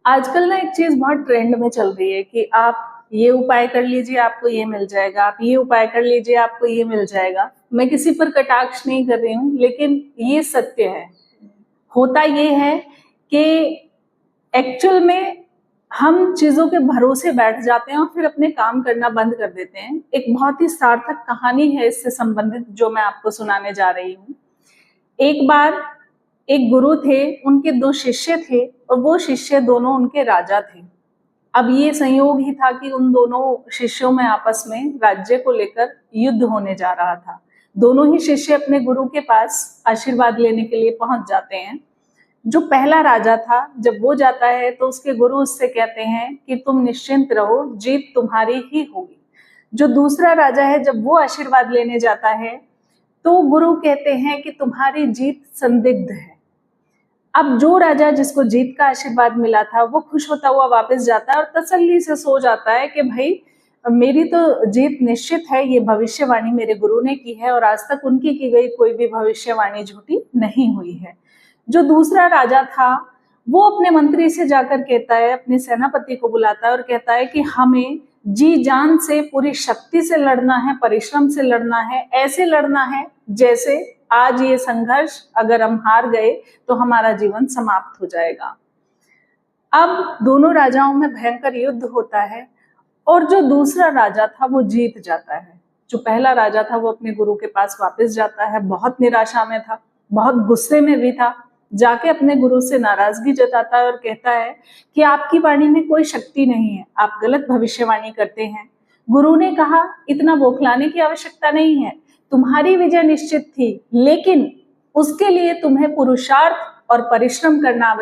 आजकल ना एक चीज बहुत ट्रेंड में चल रही है कि आप ये उपाय कर लीजिए आपको ये मिल जाएगा, आप ये उपाय कर लीजिए आपको ये मिल जाएगा। मैं किसी पर कटाक्ष नहीं कर रही हूँ, लेकिन ये सत्य है। होता ये है कि एक्चुअल में हम चीजों के भरोसे बैठ जाते हैं और फिर अपने काम करना बंद कर देते हैं। एक बहुत ही सार्थक कहानी है इससे संबंधित जो मैं आपको सुनाने जा रही हूँ। एक बार एक गुरु थे, उनके 2 शिष्य थे और वो शिष्य दोनों उनके राजा थे। अब ये संयोग ही था कि उन दोनों शिष्यों में आपस में राज्य को लेकर युद्ध होने जा रहा था। दोनों ही शिष्य अपने गुरु के पास आशीर्वाद लेने के लिए पहुंच जाते हैं। जो पहला राजा था, जब वो जाता है तो उसके गुरु उससे कहते हैं कि तुम निश्चिंत रहो, जीत तुम्हारी ही होगी। जो दूसरा राजा है, जब वो आशीर्वाद लेने जाता है तो गुरु कहते हैं कि तुम्हारी जीत संदिग्ध है। अब जो राजा जिसको जीत का आशीर्वाद मिला था वो खुश होता हुआ वापस जाता है और तसल्ली से सो जाता है कि भाई मेरी तो जीत निश्चित है, ये भविष्यवाणी मेरे गुरु ने की है और आज तक उनकी की गई कोई भी भविष्यवाणी झूठी नहीं हुई है। जो दूसरा राजा था वो अपने मंत्री से जाकर कहता है, अपने सेनापति को बुलाता है और कहता है कि हमें जी जान से पूरी शक्ति से लड़ना है, परिश्रम से लड़ना है, ऐसे लड़ना है जैसे आज ये संघर्ष अगर हम हार गए तो हमारा जीवन समाप्त हो जाएगा। अब दोनों राजाओं में भयंकर युद्ध होता है और जो दूसरा राजा था वो जीत जाता है। जो पहला राजा था वो अपने गुरु के पास वापस जाता है, बहुत निराशा में था, बहुत गुस्से में भी था। जाके अपने गुरु से नाराजगी जताता है और कहता है कि आपकी वाणी में कोई शक्ति नहीं है, आप गलत भविष्यवाणी करते हैं। गुरु ने कहा इतना बौखलाने की आवश्यकता नहीं है, तुम्हारी विजय निश्चित थी, लेकिन उसके लिए तुम्हें पुरुषार्थ और परिश्रम करना आवश्यक